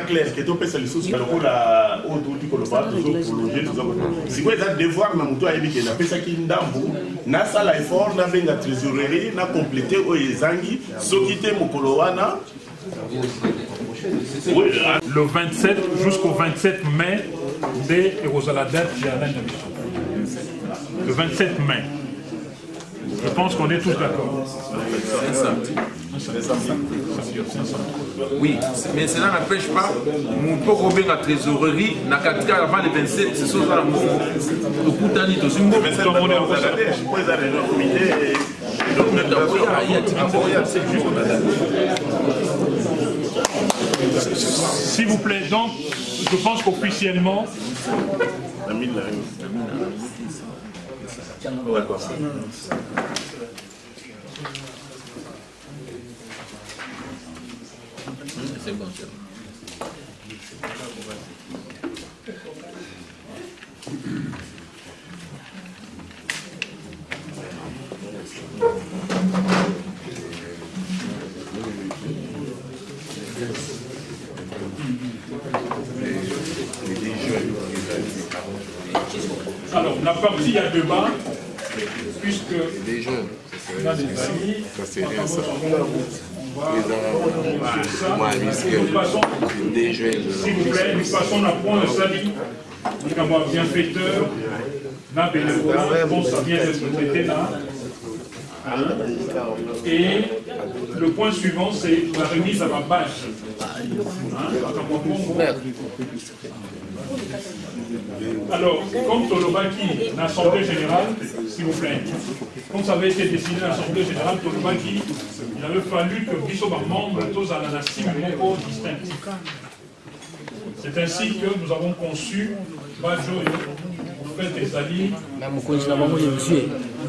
clair que tu peux les choses pour la autour du colobat prolonger tout ça si quoi ça devoir na mutu ayebi na pesa ki ndambu na sala effort na benga trésorerie na compléter o ezangi soki te mokolo wana le 27 jusqu'au 27 mai de Erozala date jardin de Biso. Le 27 mai. Je pense qu'on est tous d'accord. Oui, mais cela n'empêche pas, mon pauvre bien la trésorerie, n'a qu'à dire avant le 27, c'est ça la mort. Le coup d'année, tout le monde est en train s'il vous plaît, donc, je pense qu'officiellement, c'est bon, alors, la partie il y a débat, puisque on a des amis, s'il vous plaît, nous passons la point de salut, nous avons bienfaiteur, la bénévole, bon, ça vient d'être traité là. Et le point suivant, c'est la remise à ma bâche. Alors, comme Tolobaki, l'Assemblée générale, s'il vous plaît, comme ça avait été décidé à l'Assemblée générale, Tolobaki, il avait fallu que Bissoba membre tous à la nation distinctif. C'est ainsi que nous avons conçu Bajo et fait des alliés. Le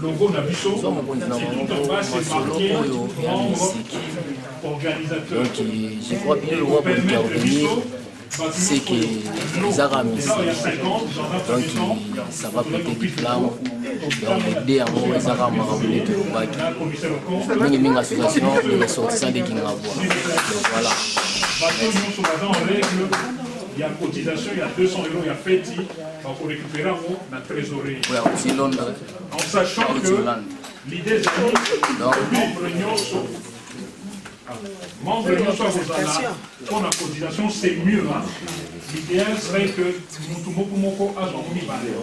logo Nabiso, c'est tout en bas, c'est marqué membre organisateur. Donc, je crois que le roi peut intervenir. C'est que les Arabes ici, donc ça va péter des flammes, donc aider à moi les Arabes à ramener tout le bac. Nous avons une association de ressortissants de Guingambois. Donc voilà. Il y a cotisation, il y a 200 €, il y a fêti, donc on récupère la trésorerie. Oui, aussi Londres. En sachant que l'idée c'est membre de l'Union soit pour la cotisation, c'est mieux. Hein. L'idéal serait que Mutumoko a son mi-balais.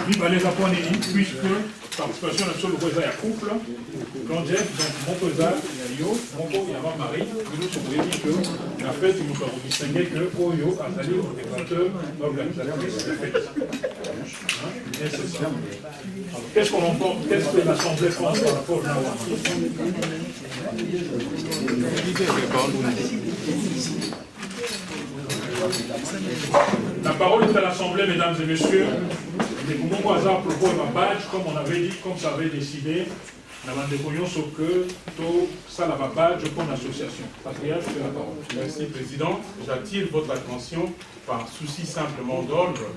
Mi-balais à point puisque participation à seul voisin à couple, quand Jeff, donc mon cousin, il y a Yo, mon cousin, il y a Marie, nous sommes dit que la fête, nous avons distingué que Oyo a sali au décorateur, l'organisatrice de fête. Qu'est-ce qu'on emporte? Qu'est-ce que l'Assemblée pense par rapport à la parole est à l'Assemblée, mesdames et messieurs. Les Goumongou Hazard propose un badge, comme on avait dit, comme ça avait décidé. Nous avons découvert ce que ça la badge pour l'association. Patriarche, c'est la parole. Merci, Président. J'attire votre attention par souci simplement d'ordre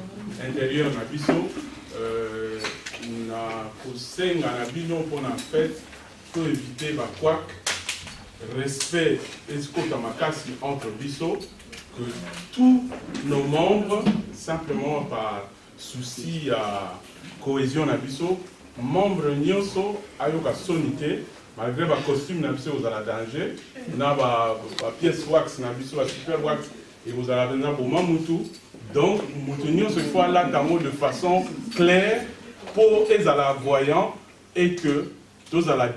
intérieur na biso. Na kosenga na bino pour la fête, pour éviter la couac, respect et makasi entre biso, que tous nos membres, simplement par souci à cohésion na biso, membres nyonso ayoka sonité, malgré le costume na biso aux ala danger, na ba pièce wax na biso ba super wax et vous allez na bo mamutu. Donc mutu nyonso il faut là de façon claire pour les ala voyants et que tous à la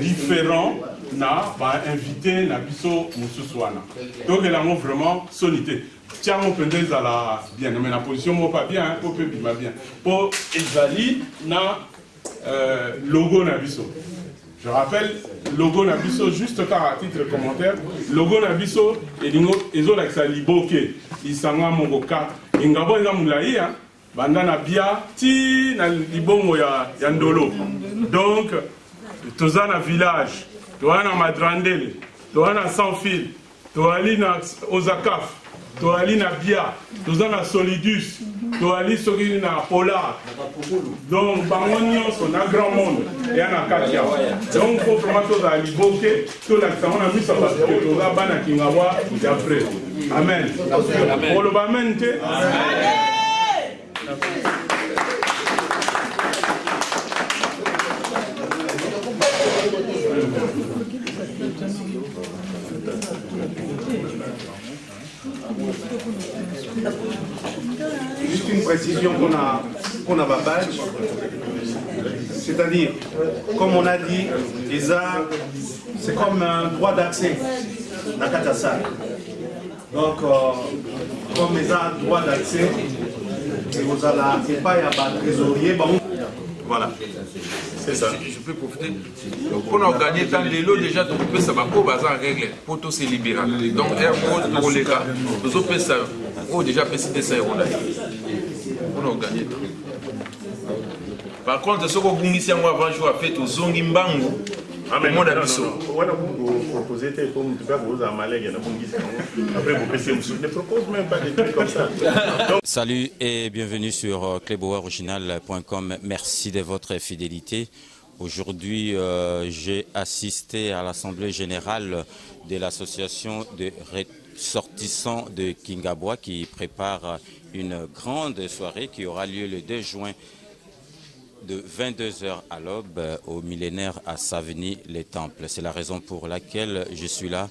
différents na ba invité na biso mususwana. Donc elle a vraiment sonité. Tiens mon pendez à la bien mais la position moi pas bien pour peu bien bien. Pour Ezali na logo na biso. Je rappelle logo na biso juste car à titre commentaire logo na biso et dingo ezola xaliboke isanga mongo 4 ingabo eza mulai hein. Bandana bia ti na libongo ya ndolo. Donc tozana village, toana madrandele, toana sans fil, toali na Ozakaf, toali na Bia, toza na Solidus, toali soki na Polar. Donc bango nyonso na grand monde ya na Katia. Donc faut vraiment toza liboke, to la samana misa parce que toza bana kingabwa ya frère. Amen. Pour le amen te. Juste une précision qu'on a badge. C'est-à-dire, comme on a dit, les arts, c'est comme un droit d'accès à Katassa. Donc, comme les arts droit d'accès, et vous allez pas y avoir trésorier, bon. Voilà. C'est ça. Je peux profiter. Donc, on a gagné tant de lots déjà, donc on peut savoir quoi bazar règle pour tous ces libéraux. Donc, un pour les gars, nous avons ça. On a déjà fait 600 €. On a gagné. Par contre, ce qu'on a ici avant jour a fait au Zongi Mbangu. Après, vous proposez comme tu vas vous en malais, après vous ne propose même pas des trucs comme ça. Salut et bienvenue sur clebooriginal.com. Merci de votre fidélité. Aujourd'hui, j'ai assisté à l'Assemblée générale de l'association de ressortissants de Kingabwa qui prépare une grande soirée qui aura lieu le 2 juin de 22 h à l'aube au millénaire à Savigny-les-Temples. C'est la raison pour laquelle je suis là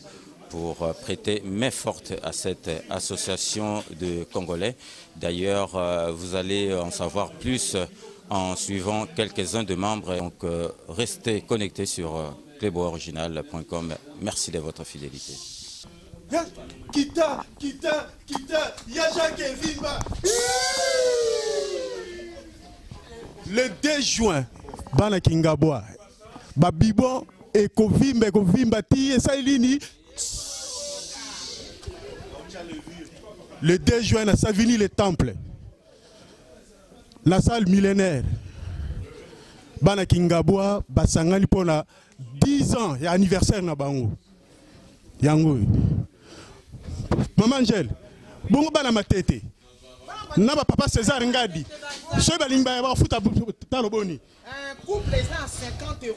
pour prêter main forte à cette association de Congolais. D'ailleurs, vous allez en savoir plus en suivant quelques-uns de membres. Donc, restez connectés sur clebooriginal.com. Merci de votre fidélité. Kita, Yaja Kevimba. Le 2 juin, Bana Kingabwa, Babibo et Kovimba, Ti et Sailini. Le 2 juin, à Savigny-les-Temples, la salle millénaire, Bana Kingabwa, Basangani pour 10 ans, et anniversaire na Bango. Yango. Maman Angèle, Bongo Bana Matete. Naba papa César Ngadi. Ce balimba va foutre à Taloboni. Un couple est à 50 €,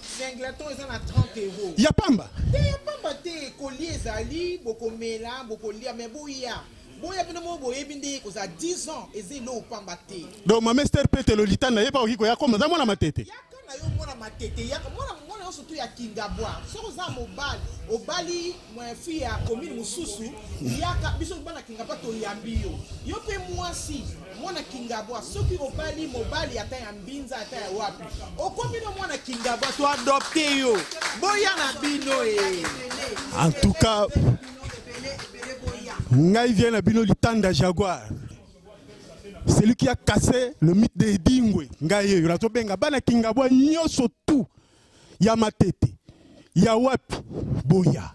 singleton est à 30 €. Yapamba. Yapamba te collier zali, bokomela, bokolia mais boya. Boya bino mo boye binde ko za 10 ans ezelo pamba te. Donc ma master pete lolita na yeba okiko ya koma za mwana matete. Yakana yo mwana matete, yakana mwana surtout ya Kingabwa. Soko za mobile, obali moi fille ya commune mususu, yaka biso bana Kingabwa to yambio. Yo pe mwasi, mwana Kingabwa, soki obali mobile ata ya mbinza ata ya wapi. Okomino mwana Kingabwa to adopter yo. Boya na bino e. En tout cas, Ngai vient à Bino Litanda Jaguar. C'est lui qui a cassé le mythe de Dingwe. Ngai Rato Benga Bana Kingabwa nyoso tout. Ya matete. Ya wapi boya.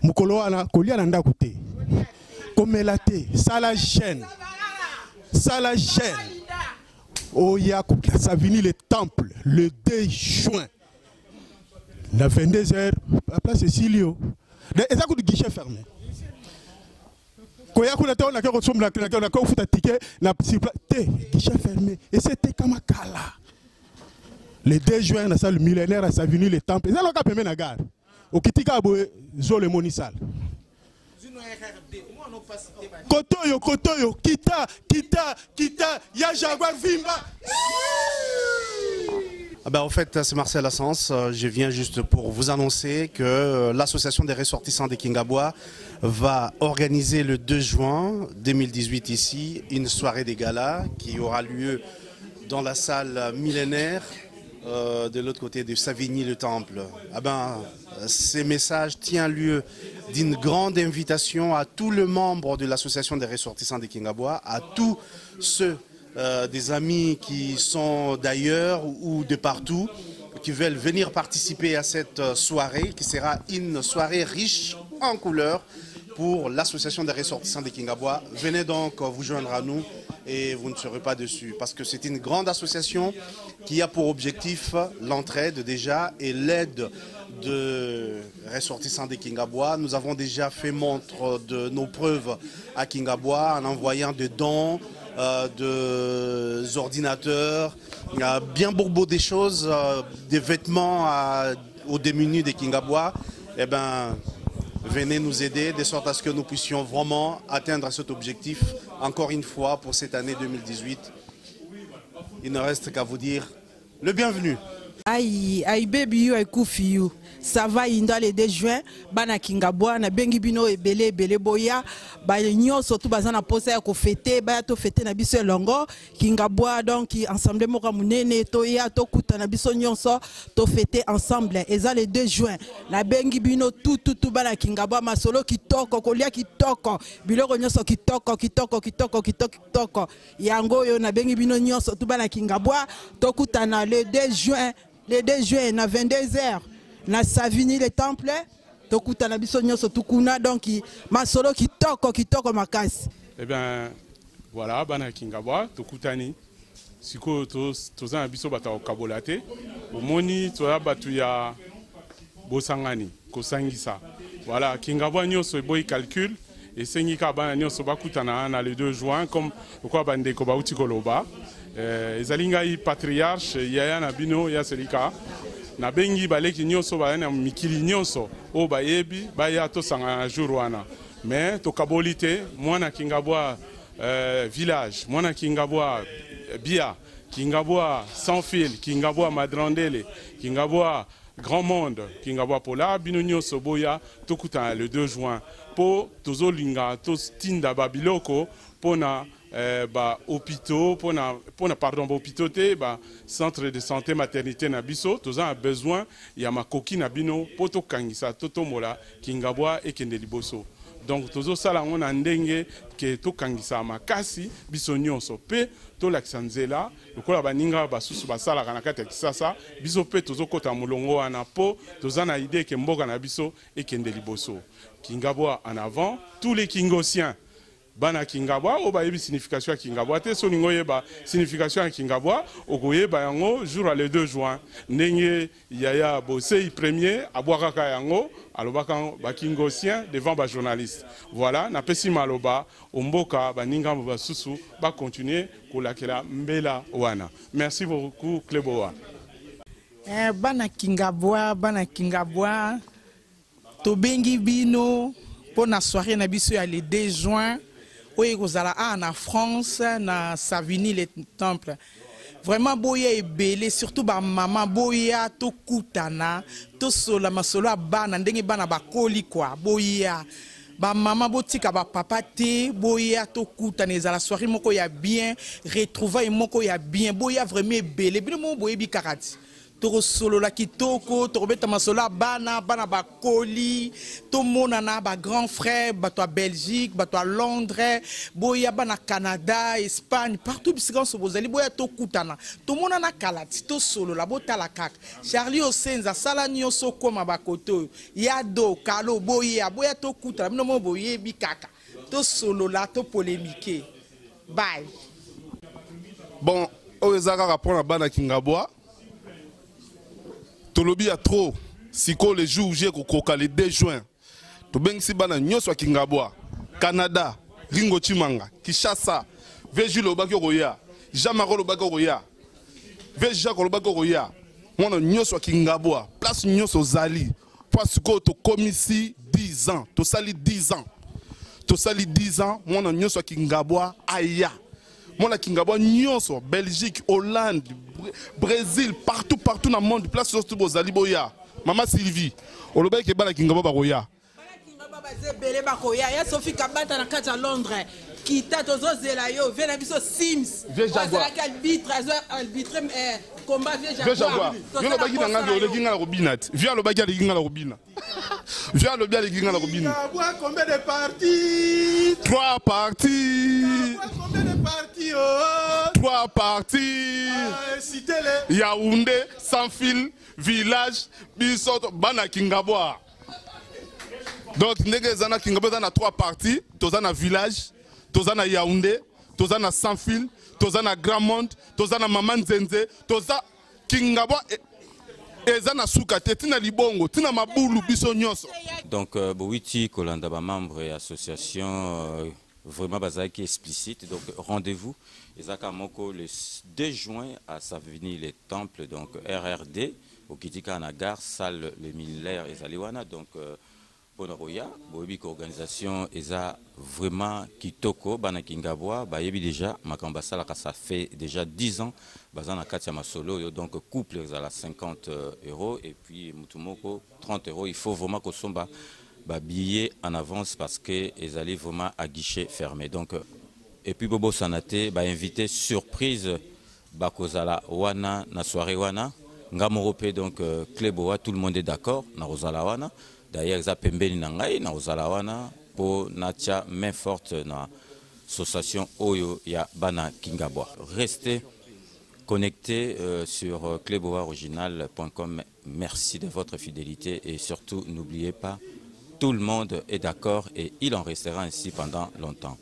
Mukolo wana kolia na ndako te. Komelate, sala chaîne. Sala chaîne. Oya Koupla Savigny-les-Temples le 2 juin. La 22 h à place Cécilio. Et ça coûte guichet fermé. Guichet fermé. Et c'était Kamakala. Le 2 juin, dans la salle millénaire à Savigny-les-Temples. C'est là qu'on peut gare. Au Kitika, Zole Monisal. Kotoyo, Kita, Ya Jaguar Vimba. En fait, c'est Marcel Assens. Je viens juste pour vous annoncer que l'association des ressortissants de Kingabwa va organiser le 2 juin 2018 ici une soirée des galas qui aura lieu dans la salle millénaire de l'autre côté de Savigny-le-Temple. Ces messages tiennent lieu d'une grande invitation à tous les membres de l'association des ressortissants de Kingabwa, à tous ceux des amis qui sont d'ailleurs ou de partout, qui veulent venir participer à cette soirée, qui sera une soirée riche en couleurs pour l'association des ressortissants de Kingabwa. Venez donc vous joindre à nous et vous ne serez pas dessus, parce que c'est une grande association qui a pour objectif l'entraide déjà et l'aide de ressortissants de Kingabois. Nous avons déjà fait montre de nos preuves à Kingabois en envoyant des dons, des ordinateurs, bien beaucoup des choses, des vêtements aux démunis de Kingabois. Eh bien, venez nous aider de sorte à ce que nous puissions vraiment atteindre cet objectif encore une fois pour cette année 2018. Il ne reste qu'à vous dire le bienvenu. Aïe baby you kufi you ça va inda le 2 juin bana Kingabois na bengi bino ebele boya ba nyonso tout bazana posa ya ko fêter ba to fêter na biso longo Kingabois donc ensemble moko munene to ya to kuta na biso nyonso to fêter ensemble eza le 2 juin na bengi bino tout bana Kingabois masolo kitoko kolia kitoko biloko nyonso kitoko yango yo na bengi bino nyonso tout bana Kingabois to kuta na le 2 juin. Le 2 juin, à 22h, na Savini le temple, tokuta na biso nyonso tukuna donc masolo kitoko makasi. Eh bien, voilà, bana Kingabois, tokutani. Siko toza na biso bata okabolate. Omoni toya batu ya bosangani, kosangisa. Voilà, Kingabois nyonso boy calcul et sengika bana nyonso bakutana na le 2 juin comme quoi bande ko bauti koloba. Ezalinga i patriarche yaya na bino ya selika na bengi baleki nyonso ba na mikili nyonso o bayebi baya to sanga jour wana mais to kabolite mwana Kingabois village mwana Kingabois bia Kingabois sans fil Kingabois madrandele Kingabois grand monde Kingabois pola bino nyonso boya tokuta le 2 juin po tozolinga to tinda babiloko pona ba hôpitaux pardon hôpitaux te ba centre de santé maternité na biso toza besoin ya makoki na bino poto kangisa toto mola Kingabois ekende liboso donc tozo sala ngona ndenge ke to kangisa makasi biso nyonso pe to laksanzela lokola baninga basusu basala kana kata kisasa biso pe tozo kota mulongo wana po toza na idée ke mboka na biso ekende liboso Kingabois en avant tous les Kingosiens bana Kingabois o ba yebi signification ya Kingabois te so ningo yeba signification ya Kingabois okoyeba yango jour le 2 juin ndenge yaya bosei premier abwakaka yango alobaka ba Kingosien devant ba journaliste voilà na pesi maloba omboka baninga basusu ba continuer kolakela mbela wana merci beaucoup Kleboa. Bana Kingabois to bengi bino pour na soirée na biso ya le 2 juin oui, vous allez en France, na Savini le temple. Vraiment, boya est belé, surtout ba maman boya to kutana, to sola masolo bana ndenge bana ba koli quoi, boya. Ba maman botika ba papa te, boya to kutana ezala soirée moko ya bien, retrouvailles moko ya bien, boya vraiment belé, bien mon boya bi karati. Toro solo la kitoko, toro beta masola bana ba koli, to monana ba grand frère, ba toi Belgique, ba toi Londres, boya bana Canada, Espagne, partout bisigan so bozali boya to kutana. To monana kalati, to solo la bota la kak. Charlie Osenza sala nyonso koma ba koto. Yado kalo boya to kutana, bino mo boye bi kaka. To solo la to polémique. Bye. Bon, oyezaka rapona bana Kingabois. Tolobi a trop, siko le jour où j'ai kokoka le 2 juin. To bengsi bana nyoswa Kingabois, Canada, Ringo Chimanga, Kishasa, Veju Lobaki Roya, Jamaro Lobaki Roya, Veja Lobaki Roya, Mwana nyoswa Kingabois, place nyoso Zali, parce que to komisi 10 ans, to sali 10 ans. To sali 10 ans, Mwana nyoswa Kingabois, Aya. Mwana Kingabois nyonso, Belgique, Hollande, Brésil, partout dans le monde, place sur tout Bozali Boya. Maman Sylvie, Oloba ke bana Kingabois Baroya. Bana Kingabois bazebele bakoya, ya Sophie Kabata na kati ya Londres. Kita tozo zela yo, vena biso Sims. Vieux Jaguar. Arbitre combat Vieux Jaguar. Yo loba ki nanga yo leginga la robinat. Viens loba ki leginga la robina. Viens loba leginga la robina. Combien de parties? 3 parties. Combien de parties? 3 parties. Citez-les. Yaoundé, sans fil, village, Bissot, bana Kingabois. Donc, ndenge zana Kingabois dans 3 parties, tozana village, tozana Yaoundé, tozana sans fil, tozana Grand Monde, tozana Maman Zenze, tozana Kingabois eza na suka te tina libongo tina mabulu biso nyonso. Donc Bouiti Kolanda ba membre et association vraiment bazaki explicite. Donc rendez-vous ezaka moko le 2 juin à Savigny les Temples, donc RRD au Kitika na gare salle le militaire ezaliwana. Donc Bonaroya, Boyebi organisation eza vraiment kitoko bana Kingabwa bayebi déjà makambasala ka ça fait déjà 10 ans bazana katia masolo, donc couple ezala 50 € et puis mutumoko 30 €. Il faut vraiment que somba ba billet en avance parce que ezali vraiment à guichet fermé. Donc et puis Bobo Sanate ba invité surprise bakozala wana na soirée wana ngamorope, donc Kleboa, tout le monde est d'accord na rozala wana. D'ailleurs, ça pembeni nangai na ozalawana pour natia main forte na association Oyo ya bana Kingabwa. Restez connectés sur cleboaoriginal.com. Merci de votre fidélité et surtout n'oubliez pas, tout le monde est d'accord et il en restera ainsi pendant longtemps.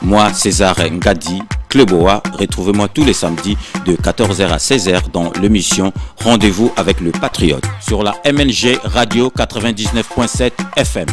Moi, César Ngadi, Kleboa, retrouvez-moi tous les samedis de 14h à 16h dans l'émission Rendez-vous avec le Patriote sur la MNG Radio 99.7 FM.